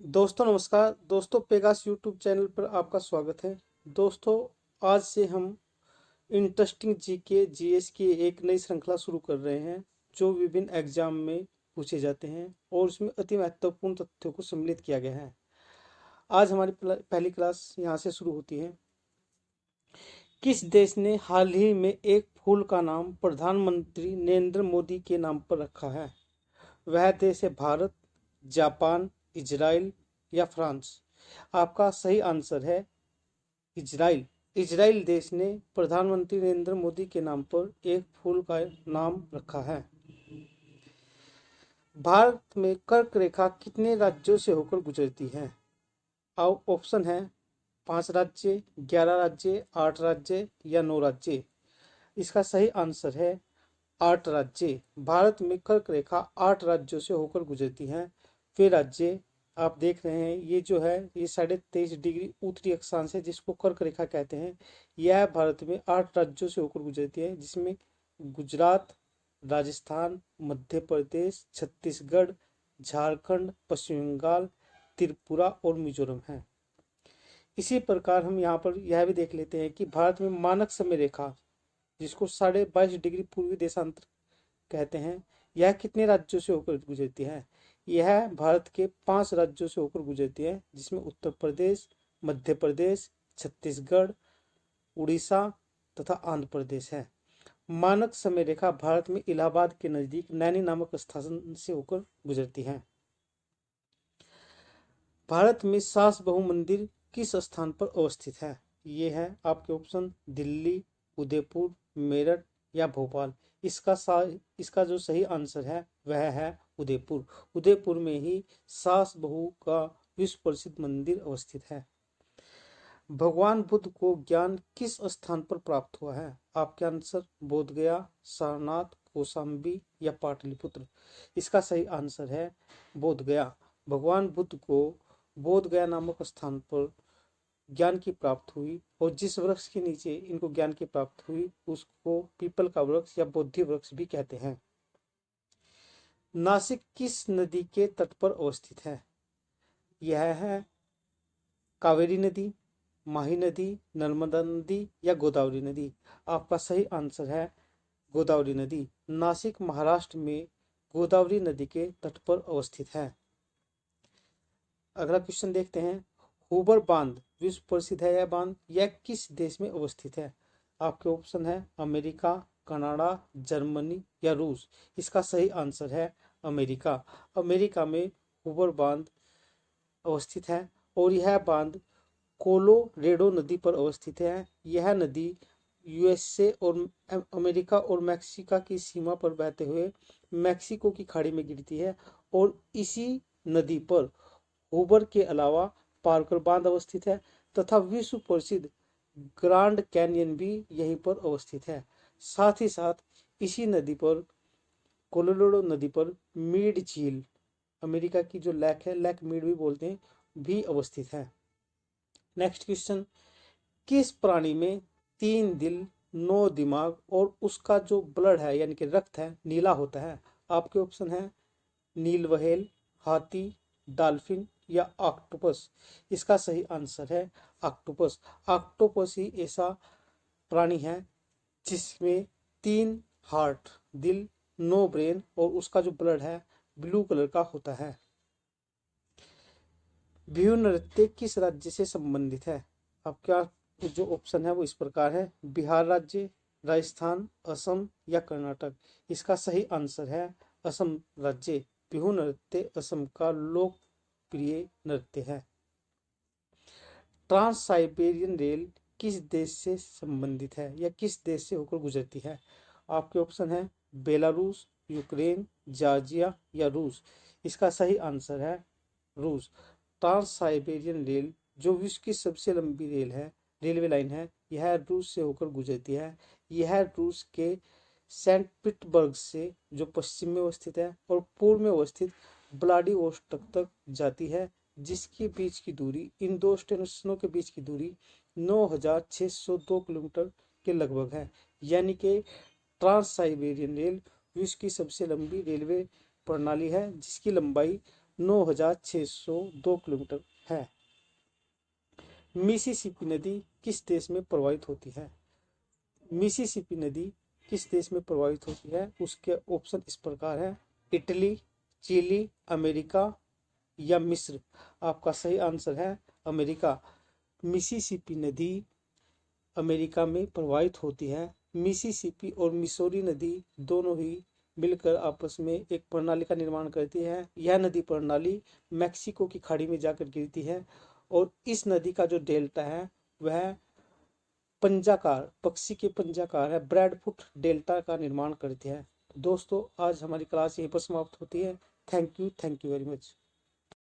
दोस्तों नमस्कार। दोस्तों पेगास यूट्यूब चैनल पर आपका स्वागत है। दोस्तों आज से हम इंटरेस्टिंग जीके जीएस की एक नई श्रृंखला शुरू कर रहे हैं जो विभिन्न एग्जाम में पूछे जाते हैं और उसमें अति महत्वपूर्ण तथ्यों को सम्मिलित किया गया है। आज हमारी पहली क्लास यहाँ से शुरू होती है। किस देश ने हाल ही में एक फूल का नाम प्रधानमंत्री नरेंद्र मोदी के नाम पर रखा है? वह देश है भारत, जापान, इजराइल या फ्रांस। आपका सही आंसर है इजराइल। इजराइल देश ने प्रधानमंत्री नरेंद्र मोदी के नाम पर एक फूल का नाम रखा है। भारत में कर्क रेखा कितने राज्यों से होकर गुजरती है? ऑप्शन है 5 राज्य, 11 राज्य, 8 राज्य या 9 राज्य। इसका सही आंसर है 8 राज्य। भारत में कर्क रेखा 8 राज्यों से होकर गुजरती है। वे राज्य आप देख रहे हैं, ये जो है ये 23.5 डिग्री उत्तरी अक्षांश है जिसको कर्क रेखा कहते हैं। यह भारत में 8 राज्यों से होकर गुजरती है जिसमें गुजरात, राजस्थान, मध्य प्रदेश, छत्तीसगढ़, झारखंड, पश्चिम बंगाल, त्रिपुरा और मिजोरम है। इसी प्रकार हम यहाँ पर यह भी देख लेते हैं कि भारत में मानक समय रेखा जिसको 22.5 डिग्री पूर्वी देशांतर कहते हैं, यह कितने राज्यों से होकर गुजरती है? यह भारत के 5 राज्यों से होकर गुजरती है जिसमें उत्तर प्रदेश, मध्य प्रदेश, छत्तीसगढ़, उड़ीसा तथा आंध्र प्रदेश है। मानक समय रेखा भारत में इलाहाबाद के नजदीक नैनी नामक स्थान से होकर गुजरती है। भारत में सास बहु मंदिर किस स्थान पर अवस्थित है? ये है आपके ऑप्शन दिल्ली, उदयपुर, मेरठ या भोपाल। इसका जो सही आंसर है वह है उदयपुर। उदयपुर में ही सास बहू का विश्व प्रसिद्ध मंदिर अवस्थित है। भगवान बुद्ध को ज्ञान किस स्थान पर प्राप्त हुआ है? आपके आंसर बोध गया, सारनाथ, कौशाम्बी या पाटलिपुत्र। इसका सही आंसर है बोध गया। भगवान बुद्ध को बोध गया नामक स्थान पर ज्ञान की प्राप्त हुई और जिस वृक्ष के नीचे इनको ज्ञान की प्राप्त हुई उसको पीपल का वृक्ष या बोधि वृक्ष भी कहते हैं। नासिक किस नदी के तट पर अवस्थित है? यह है कावेरी नदी, माही नदी, नर्मदा नदी या गोदावरी नदी। आपका सही आंसर है गोदावरी नदी। नासिक महाराष्ट्र में गोदावरी नदी के तट पर अवस्थित है। अगला क्वेश्चन देखते हैं। हुबर बांध विश्व प्रसिद्ध है यह बांध, यह किस देश में अवस्थित है? आपके ऑप्शन है अमेरिका, कनाडा, जर्मनी या रूस। इसका सही आंसर है अमेरिका। अमेरिका में हुबर बांध अवस्थित है और यह बांध कोलोरेडो नदी पर अवस्थित है। यह नदी यूएसए और अमेरिका और मैक्सिका की सीमा पर बहते हुए मैक्सिको की खाड़ी में गिरती है और इसी नदी पर हुबर के अलावा पार्कर बांध अवस्थित है तथा विश्व प्रसिद्ध ग्रांड कैनियन भी यहीं पर अवस्थित है। साथ ही साथ इसी नदी पर कोलोराडो नदी पर मीड झील, अमेरिका की जो लेक है, लेक मीड भी बोलते हैं, भी अवस्थित है। Next question. किस प्राणी में 3 दिल, 9 दिमाग और उसका जो ब्लड है यानी कि रक्त है नीला होता है? आपके ऑप्शन है नील व्हेल, हाथी, डॉल्फिन या ऑक्टोपस। इसका सही आंसर है ऑक्टोपस। ऑक्टोपस ही ऐसा प्राणी है जिसमें 3 हार्ट, दिल, 9 ब्रेन और उसका जो ब्लड है ब्लू कलर का होता है। बिहू नृत्य किस राज्य से संबंधित है? आपका जो ऑप्शन है वो इस प्रकार है बिहार राज्य, राजस्थान, असम या कर्नाटक। इसका सही आंसर है असम राज्य। बिहू नृत्य असम का लोकप्रिय नृत्य है। ट्रांस साइबेरियन रेल किस देश से संबंधित है या किस देश से होकर गुजरती है? आपके ऑप्शन है बेलारूस, यूक्रेन, जॉर्जिया या रूस। इसका सही आंसर है रूस। ट्रांस साइबेरियन रेल जो विश्व की सबसे लंबी रेल है, रेलवे लाइन है, यह रूस से होकर गुजरती है। यह रूस के सेंट पीटर्सबर्ग से जो पश्चिम में अवस्थित है और पूर्व में अवस्थित व्लादिवोस्टोक तक जाती है, जिसके बीच की दूरी, इन दो स्टेशनों के बीच की दूरी 9602 किलोमीटर के लगभग है। यानी कि ट्रांस साइबेरियन रेल विश्व की सबसे लंबी रेलवे प्रणाली है जिसकी लंबाई 9,602 किलोमीटर है। मिसिसिपी नदी किस देश में प्रवाहित होती है? मिसिसिपी नदी किस देश में प्रवाहित होती है? उसके ऑप्शन इस प्रकार है, इटली, चिली, अमेरिका या मिस्र। आपका सही आंसर है अमेरिका। मिसिसिपी नदी अमेरिका में प्रवाहित होती है। मिसिसिपी और मिसौरी नदी दोनों ही मिलकर आपस में एक प्रणाली का निर्माण करती है। यह नदी प्रणाली मैक्सिको की खाड़ी में जाकर गिरती है और इस नदी का जो डेल्टा है वह पंजाकार, पक्षी के पंजाकार है, ब्रैडफुट डेल्टा का निर्माण करती है। दोस्तों आज हमारी क्लास यहीं पर समाप्त होती है। Thank you very much.